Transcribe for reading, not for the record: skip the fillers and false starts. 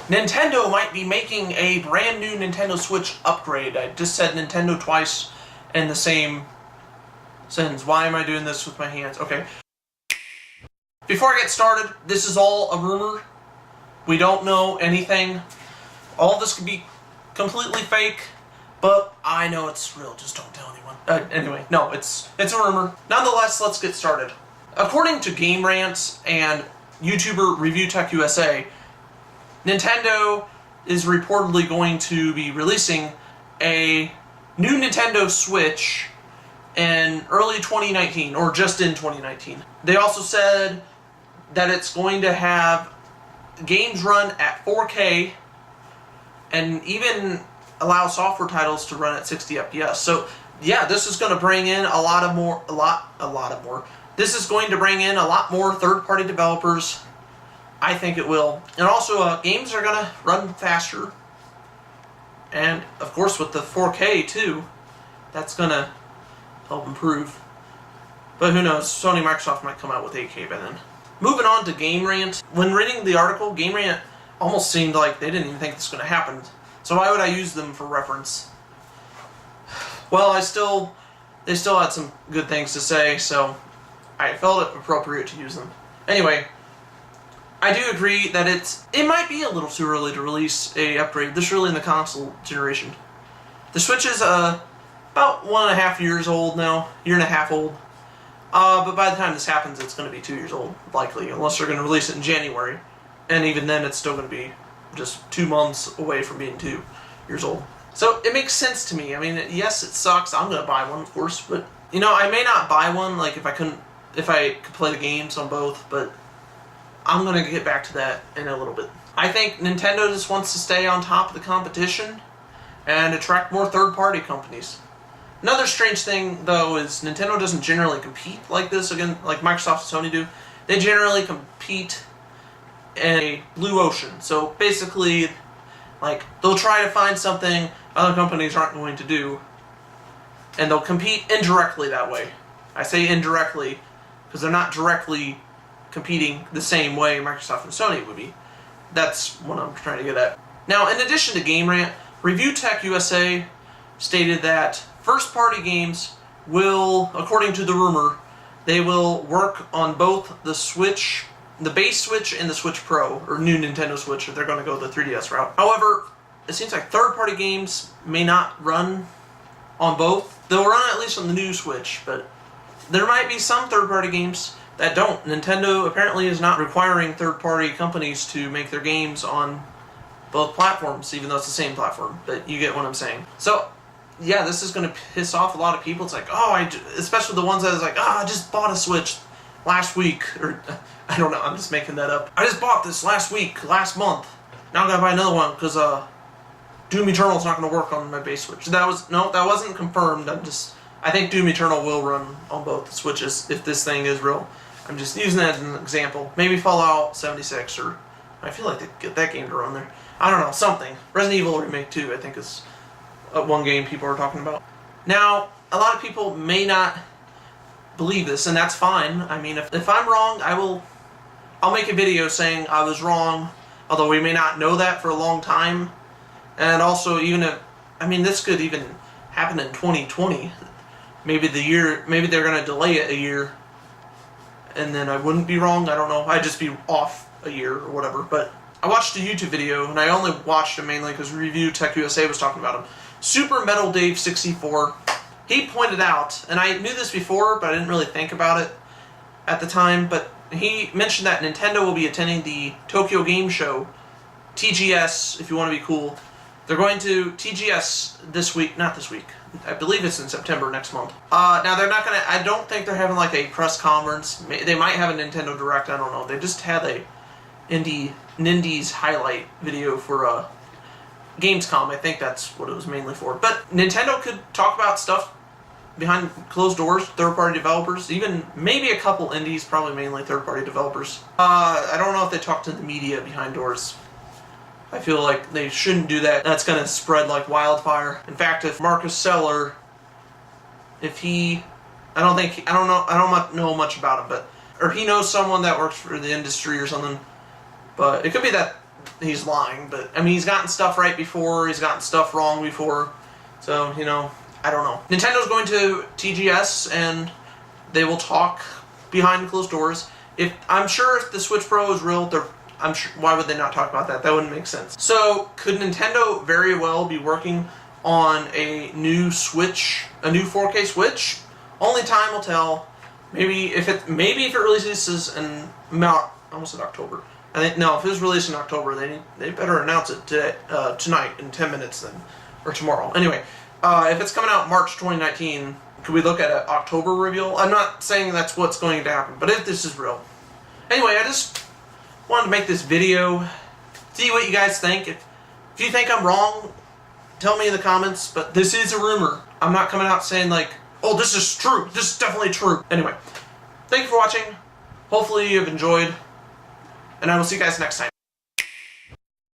Nintendo might be making a brand new Nintendo Switch upgrade. I just said Nintendo twice in the same sentence. Why am I doing this with my hands? Okay. Before I get started, this is all a rumor. We don't know anything. All this could be completely fake, but I know it's real. Just don't tell anyone. Anyway, no, it's a rumor. Nonetheless, let's get started. According to Game Rant and YouTuber Review Tech USA, Nintendo is reportedly going to be releasing a new Nintendo Switch in early 2019, or just in 2019. They also said that it's going to have games run at 4K and even allow software titles to run at 60 FPS. So yeah, this is going to bring in a lot more. This is going to bring in a lot more third-party developers. I think it will. And also, games are going to run faster. And, of course, with the 4K, too, that's going to help improve. But who knows? Sony and Microsoft might come out with 8K by then. Moving on to Game Rant. When reading the article, Game Rant almost seemed like they didn't even think this was going to happen. So why would I use them for reference? Well, they still had some good things to say, so I felt it appropriate to use them. Anyway, I do agree that it might be a little too early to release a upgrade this early in the console generation. The Switch is about 1.5 years old now, year and a half old. But by the time this happens, it's going to be 2 years old, likely, unless they're going to release it in January. And even then, it's still going to be just 2 months away from being 2 years old. So it makes sense to me. I mean, yes, it sucks. I'm going to buy one, of course, but you know, I may not buy one like if I could play the games on both, but I'm going to get back to that in a little bit. I think Nintendo just wants to stay on top of the competition and attract more third-party companies. Another strange thing, though, is Nintendo doesn't generally compete like this, again, like Microsoft and Sony do. They generally compete in a blue ocean. So basically, like, they'll try to find something other companies aren't going to do, and they'll compete indirectly that way. I say indirectly because they're not directly competing the same way Microsoft and Sony would be. That's what I'm trying to get at. Now, in addition to Game Rant, Review Tech USA stated that first-party games will, according to the rumor, they will work on both the Switch, the base Switch, and the Switch Pro, or new Nintendo Switch, if they're going to go the 3DS route. However, it seems like third-party games may not run on both. They'll run at least on the new Switch, but there might be some third-party games that don't. Nintendo apparently is not requiring third-party companies to make their games on both platforms, even though it's the same platform. But you get what I'm saying. So, yeah, this is going to piss off a lot of people. It's like, especially the ones that is like, I just bought a Switch last week. Or, I don't know, I'm just making that up. I just bought this last month. Now I'm going to buy another one because Doom Eternal's not going to work on my base Switch. That wasn't confirmed. I think Doom Eternal will run on both Switches if this thing is real. I'm just using that as an example. Maybe Fallout 76, or I feel like they get that game to run there. I don't know, something. Resident Evil Remake 2, I think, is one game people are talking about. Now, a lot of people may not believe this, and that's fine. I mean, if I'm wrong, I'll make a video saying I was wrong, although we may not know that for a long time. And also, this could even happen in 2020. Maybe they're going to delay it a year, and then I wouldn't be wrong. I don't know. I'd just be off a year or whatever. But I watched a YouTube video, and I only watched it mainly because Review Tech USA was talking about him. Super Metal Dave 64. He pointed out, and I knew this before, but I didn't really think about it at the time, but he mentioned that Nintendo will be attending the Tokyo Game Show, TGS, if you want to be cool. They're going to TGS this week, not this week. I believe it's in September next month. Now they're not gonna. I don't think they're having like a press conference. They might have a Nintendo Direct. I don't know. They just had a Nindies highlight video for Gamescom. I think that's what it was mainly for. But Nintendo could talk about stuff behind closed doors, third-party developers, even maybe a couple indies, probably mainly third-party developers. I don't know if they talk to the media behind doors. I feel like they shouldn't do that. That's going to spread like wildfire. In fact, if Marcus Seller, I don't know much about him, but, or he knows someone that works for the industry or something, but it could be that he's lying. But I mean, he's gotten stuff right before, he's gotten stuff wrong before. So, you know, I don't know. Nintendo's going to TGS and they will talk behind closed doors. I'm sure if the Switch Pro is real, I'm sure, why would they not talk about that? That wouldn't make sense. So, could Nintendo very well be working on a new Switch, a new 4K Switch? Only time will tell. Maybe if it releases in I almost said October. I think no, if it was released in October, they better announce it today, tonight in 10 minutes then, or tomorrow. Anyway, if it's coming out March 2019, could we look at an October reveal? I'm not saying that's what's going to happen, but if this is real. Anyway, I just wanted to make this video, see what you guys think. If you think I'm wrong, tell me in the comments, but this is a rumor. I'm not coming out saying like, oh, this is true. This is definitely true. Anyway, thank you for watching. Hopefully you've enjoyed, and I will see you guys next time.